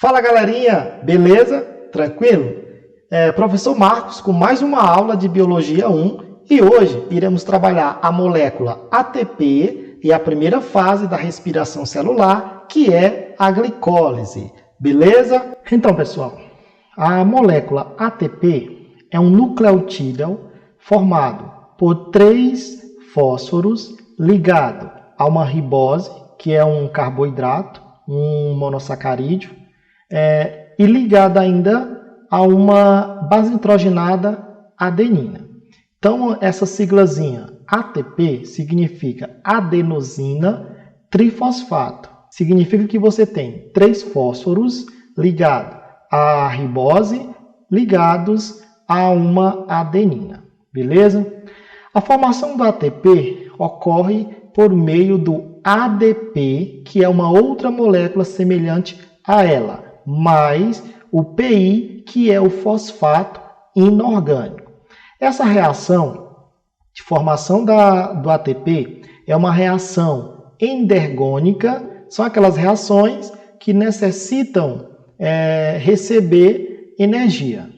Fala galerinha, beleza? Tranquilo? Professor Marcos com mais uma aula de Biologia 1 e hoje iremos trabalhar a molécula ATP e a primeira fase da respiração celular, que é a glicólise, beleza? Então pessoal, a molécula ATP é um nucleotídeo formado por 3 fósforos ligado a uma ribose, que é um carboidrato, um monossacarídeo, e ligada ainda a uma base nitrogenada adenina. Então, essa siglazinha ATP significa adenosina trifosfato. Significa que você tem 3 fósforos ligados à ribose, ligados a uma adenina. Beleza? A formação do ATP ocorre por meio do ADP, que é uma outra molécula semelhante a ela, mais o PI, que é o fosfato inorgânico. Essa reação de formação do ATP é uma reação endergônica, são aquelas reações que necessitam receber energia.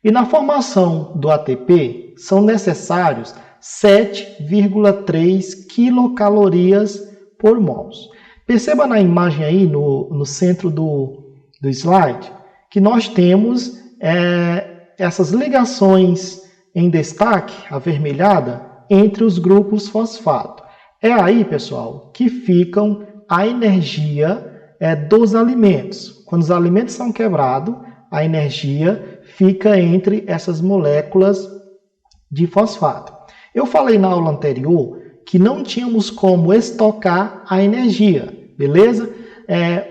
E na formação do ATP são necessários 7,3 quilocalorias por mol. Perceba na imagem aí, no centro do slide, que nós temos essas ligações em destaque, avermelhada, entre os grupos fosfato. É aí, pessoal, que ficam a energia dos alimentos. Quando os alimentos são quebrados, a energia fica entre essas moléculas de fosfato. Eu falei na aula anterior que não tínhamos como estocar a energia, beleza?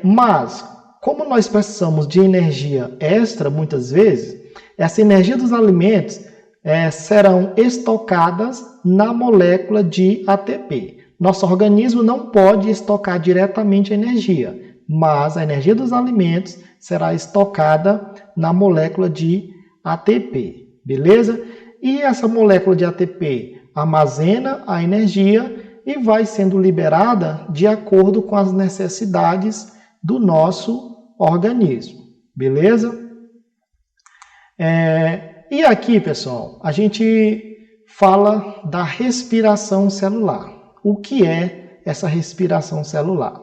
Mas, como nós precisamos de energia extra, muitas vezes, essa energia dos alimentos serão estocadas na molécula de ATP. Nosso organismo não pode estocar diretamente a energia, mas a energia dos alimentos será estocada na molécula de ATP, beleza? E essa molécula de ATP armazena a energia e vai sendo liberada de acordo com as necessidades do nosso organismo, beleza? E aqui, pessoal, a gente fala da respiração celular. O que é essa respiração celular?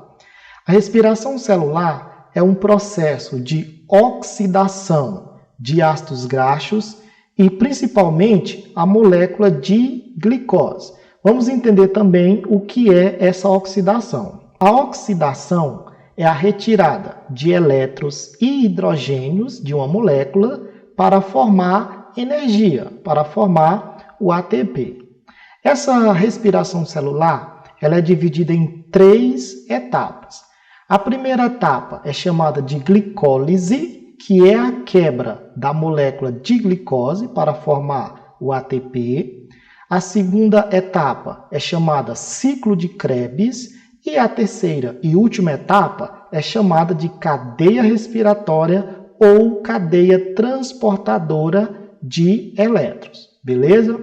A respiração celular é um processo de oxidação de ácidos graxos e principalmente a molécula de glicose. Vamos entender também o que é essa oxidação. A oxidação é a retirada de elétrons e hidrogênios de uma molécula para formar energia, para formar o ATP. Essa respiração celular ela é dividida em 3 etapas. A primeira etapa é chamada de glicólise, que é a quebra da molécula de glicose para formar o ATP. A segunda etapa é chamada ciclo de Krebs e a terceira e última etapa é chamada de cadeia respiratória ou cadeia transportadora de elétrons, beleza?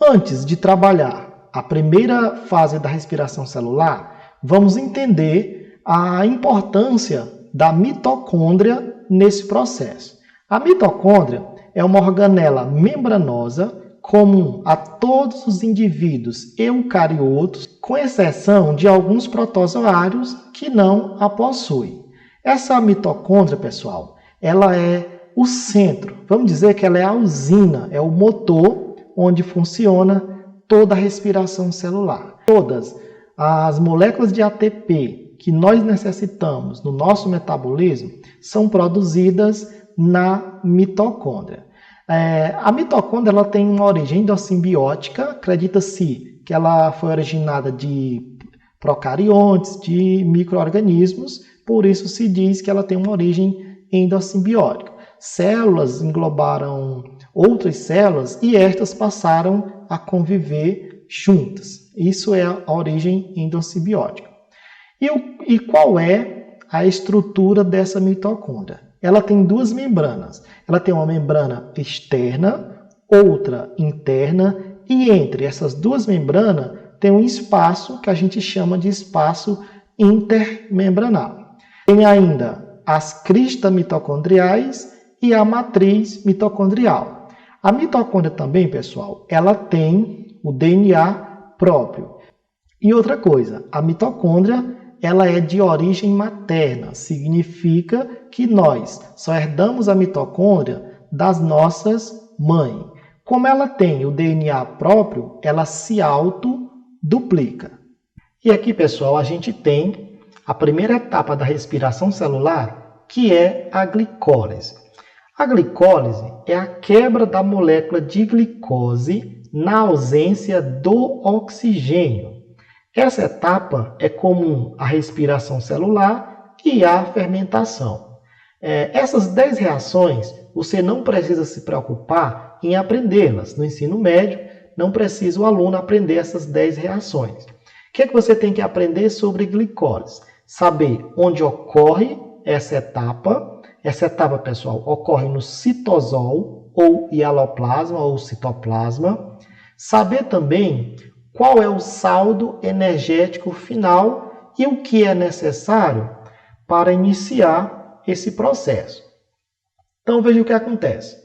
Antes de trabalhar a primeira fase da respiração celular, vamos entender a importância da mitocôndria nesse processo. A mitocôndria é uma organela membranosa comum a todos os indivíduos eucariotos, com exceção de alguns protozoários que não a possuem. Essa mitocôndria, pessoal, ela é o centro, vamos dizer que ela é a usina, é o motor onde funciona toda a respiração celular. Todas as moléculas de ATP que nós necessitamos no nosso metabolismo são produzidas na mitocôndria. A mitocôndria ela tem uma origem endossimbiótica, acredita-se que ela foi originada de procariontes, de micro-organismos, por isso se diz que ela tem uma origem endossimbiótica. Células englobaram outras células e estas passaram a conviver juntas. Isso é a origem endossimbiótica. E qual é a estrutura dessa mitocôndria? Ela tem 2 membranas. Ela tem uma membrana externa, outra interna, e entre essas 2 membranas tem um espaço que a gente chama de espaço intermembranal. Tem ainda as cristas mitocondriais e a matriz mitocondrial. A mitocôndria também, pessoal, ela tem o DNA próprio. E outra coisa, a mitocôndria ela é de origem materna, significa que nós só herdamos a mitocôndria das nossas mães. Como ela tem o DNA próprio, ela se autoduplica. E aqui, pessoal, a gente tem a primeira etapa da respiração celular, que é a glicólise. A glicólise é a quebra da molécula de glicose na ausência do oxigênio. Essa etapa é comum à respiração celular e à fermentação. Essas 10 reações, você não precisa se preocupar em aprendê-las. No ensino médio, não precisa o aluno aprender essas 10 reações. O que é que você tem que aprender sobre glicólise? Saber onde ocorre essa etapa. Essa etapa, pessoal, ocorre no citosol, ou hialoplasma, ou citoplasma. Saber também qual é o saldo energético final e o que é necessário para iniciar esse processo. Então, veja o que acontece.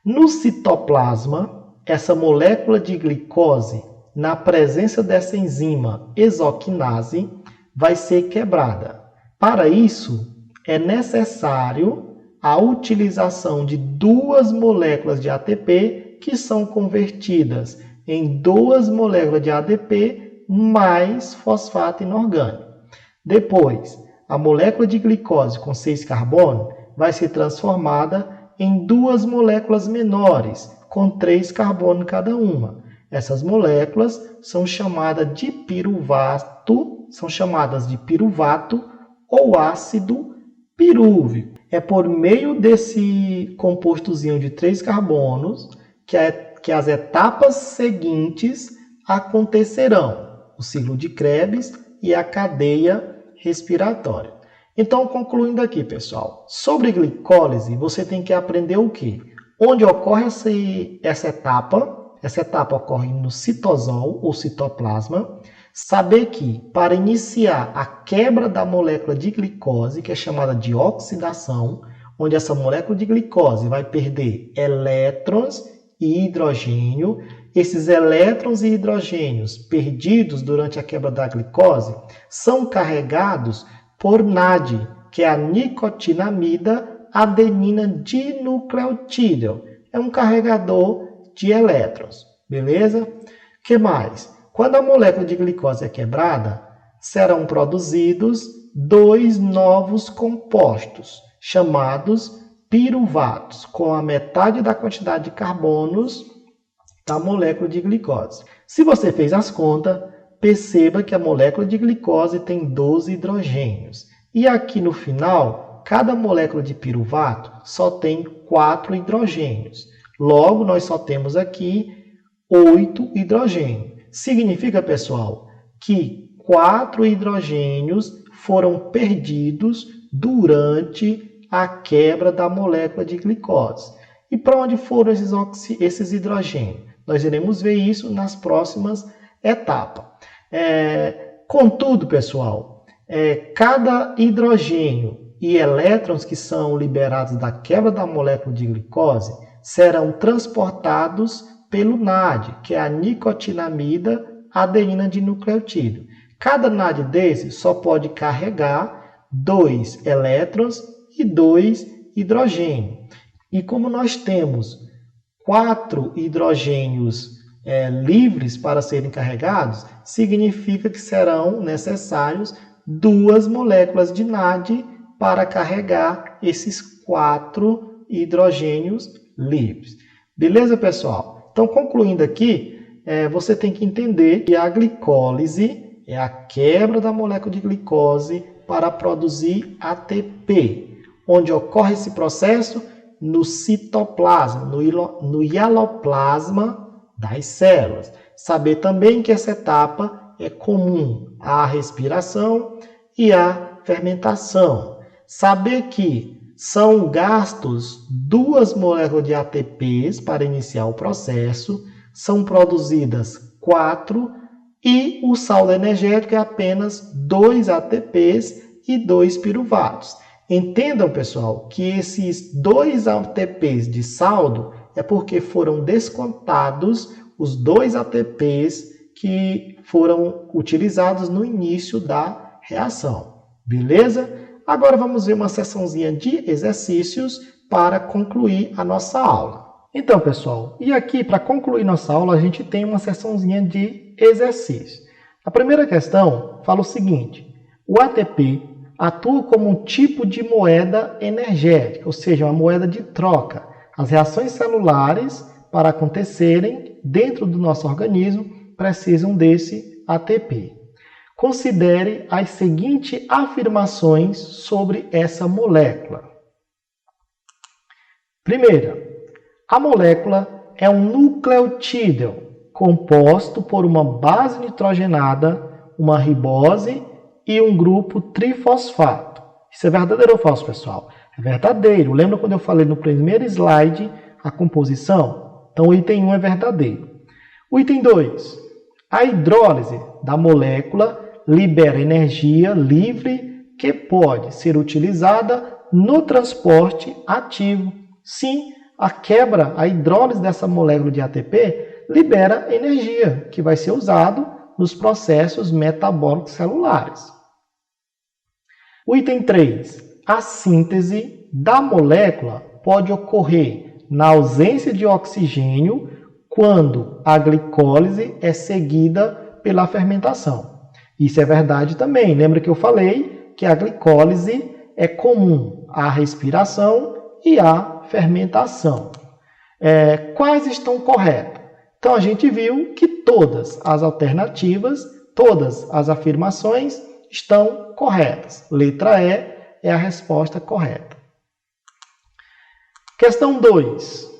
No citoplasma, essa molécula de glicose, na presença dessa enzima exoquinase, vai ser quebrada. Para isso, é necessário a utilização de 2 moléculas de ATP que são convertidas em 2 moléculas de ADP mais fosfato inorgânico. Depois, a molécula de glicose com 6 carbono vai ser transformada em 2 moléculas menores com 3 carbono cada uma. Essas moléculas são chamadas de piruvato, ou ácido pirúvico. É por meio desse compostozinho de 3 carbonos que as etapas seguintes acontecerão. O ciclo de Krebs e a cadeia respiratória. Então, concluindo aqui, pessoal, sobre glicólise, você tem que aprender o quê? Onde ocorre essa etapa? Essa etapa ocorre no citosol ou citoplasma. Saber que, para iniciar a quebra da molécula de glicose, que é chamada de oxidação, onde essa molécula de glicose vai perder elétrons e hidrogênio, esses elétrons e hidrogênios perdidos durante a quebra da glicose são carregados por NAD, que é a nicotinamida adenina dinucleotídeo. É um carregador de elétrons, beleza? O que mais? Quando a molécula de glicose é quebrada, serão produzidos 2 novos compostos, chamados piruvatos, com a metade da quantidade de carbonos da molécula de glicose. Se você fez as contas, perceba que a molécula de glicose tem 12 hidrogênios. E aqui no final, cada molécula de piruvato só tem 4 hidrogênios. Logo, nós só temos aqui 8 hidrogênios. Significa, pessoal, que 4 hidrogênios foram perdidos durante a quebra da molécula de glicose. E para onde foram esses hidrogênios? Nós iremos ver isso nas próximas etapas. Contudo, pessoal, cada hidrogênio e elétrons que são liberados da quebra da molécula de glicose serão transportados pelo NAD, que é a nicotinamida adenina dinucleotídeo. Cada NAD desse só pode carregar 2 elétrons e 2 hidrogênios. E como nós temos 4 hidrogênios livres para serem carregados, significa que serão necessários 2 moléculas de NAD para carregar esses 4 hidrogênios livres. Beleza, pessoal? Então, concluindo aqui, você tem que entender que a glicólise é a quebra da molécula de glicose para produzir ATP. Onde ocorre esse processo? No citoplasma, no hialoplasma das células. Saber também que essa etapa é comum à respiração e à fermentação. Saber que são gastos 2 moléculas de ATPs para iniciar o processo, são produzidas 4 e o saldo energético é apenas 2 ATPs e 2 piruvatos. Entendam, pessoal, que esses 2 ATPs de saldo é porque foram descontados os 2 ATPs que foram utilizados no início da reação. Beleza? Agora vamos ver uma sessãozinha de exercícios para concluir a nossa aula. Então, pessoal, e aqui para concluir nossa aula a gente tem uma sessãozinha de exercícios. A primeira questão fala o seguinte: o ATP atua como um tipo de moeda energética, ou seja, uma moeda de troca. As reações celulares, para acontecerem dentro do nosso organismo, precisam desse ATP. Considere as seguintes afirmações sobre essa molécula. Primeira, a molécula é um nucleotídeo composto por uma base nitrogenada, uma ribose e um grupo trifosfato. Isso é verdadeiro ou falso, pessoal? É verdadeiro. Lembra quando eu falei no primeiro slide a composição? Então, o item 1 é verdadeiro. O item 2. A hidrólise da molécula libera energia livre que pode ser utilizada no transporte ativo. Sim, a hidrólise dessa molécula de ATP libera energia que vai ser usado nos processos metabólicos celulares. O item 3. A síntese da molécula pode ocorrer na ausência de oxigênio quando a glicólise é seguida pela fermentação. Isso é verdade também. Lembra que eu falei que a glicólise é comum à respiração e à fermentação. Quais estão corretas? Então, a gente viu que todas as alternativas, todas as afirmações estão corretas. Letra E é a resposta correta. Questão 2.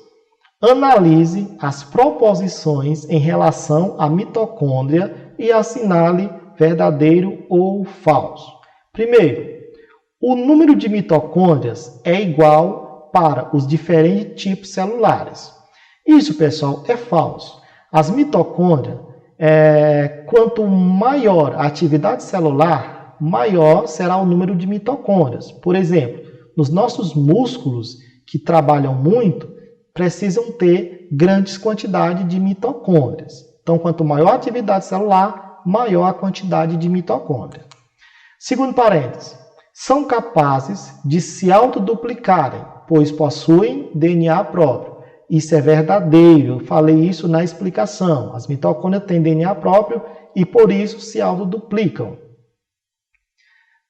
Analise as proposições em relação à mitocôndria e assinale verdadeiro ou falso. Primeiro, o número de mitocôndrias é igual para os diferentes tipos celulares. Isso, pessoal, é falso. As mitocôndrias, quanto maior a atividade celular, maior será o número de mitocôndrias. Por exemplo, nos nossos músculos que trabalham muito, precisam ter grandes quantidades de mitocôndrias. Então, quanto maior a atividade celular, maior a quantidade de mitocôndrias. Segundo parênteses, são capazes de se autoduplicarem, pois possuem DNA próprio. Isso é verdadeiro, eu falei isso na explicação. As mitocôndrias têm DNA próprio e por isso se autoduplicam.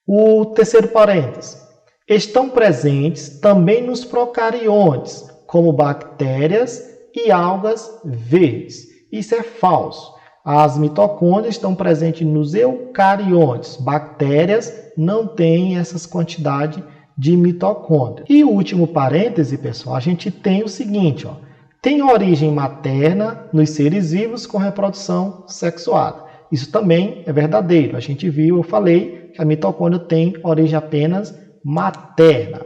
O terceiro parênteses, estão presentes também nos procariontes, como bactérias e algas verdes. Isso é falso. As mitocôndrias estão presentes nos eucariontes. Bactérias não têm essas quantidades de mitocôndrias. E o último parêntese, pessoal, a gente tem o seguinte, tem origem materna nos seres vivos com reprodução sexuada. Isso também é verdadeiro. A gente viu, eu falei que a mitocôndria tem origem apenas materna.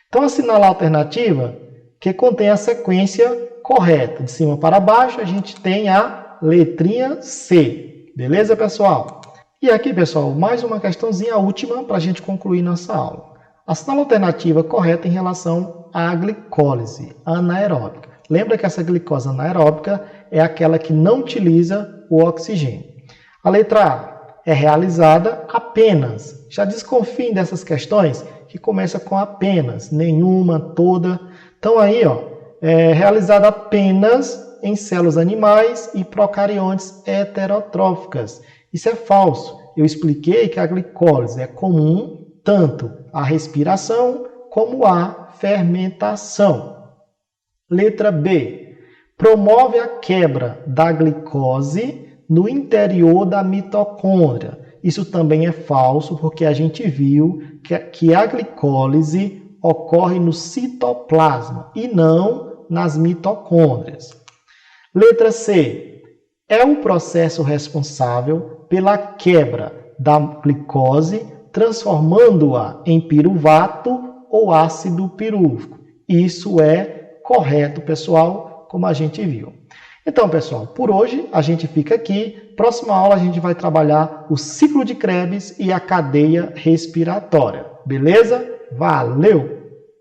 Então, assinalar a alternativa que contém a sequência correta. De cima para baixo, a gente tem a letrinha C. Beleza, pessoal? E aqui, pessoal, mais uma questãozinha, a última, para a gente concluir nossa aula. Assinala a alternativa correta em relação à glicólise anaeróbica. Lembra que essa glicose anaeróbica é aquela que não utiliza o oxigênio. A letra A é realizada apenas. Já desconfiem dessas questões que começam com apenas, nenhuma, toda. Então aí, é realizada apenas em células animais e procariontes heterotróficas. Isso é falso. Eu expliquei que a glicólise é comum tanto à respiração como à fermentação. Letra B. Promove a quebra da glicose no interior da mitocôndria. Isso também é falso, porque a gente viu que a glicólise ocorre no citoplasma e não nas mitocôndrias. Letra C. É o processo responsável pela quebra da glicose, transformando-a em piruvato ou ácido pirúvico. Isso é correto, pessoal, como a gente viu. Então, pessoal, por hoje a gente fica aqui. Próxima aula a gente vai trabalhar o ciclo de Krebs e a cadeia respiratória. Beleza? Valeu!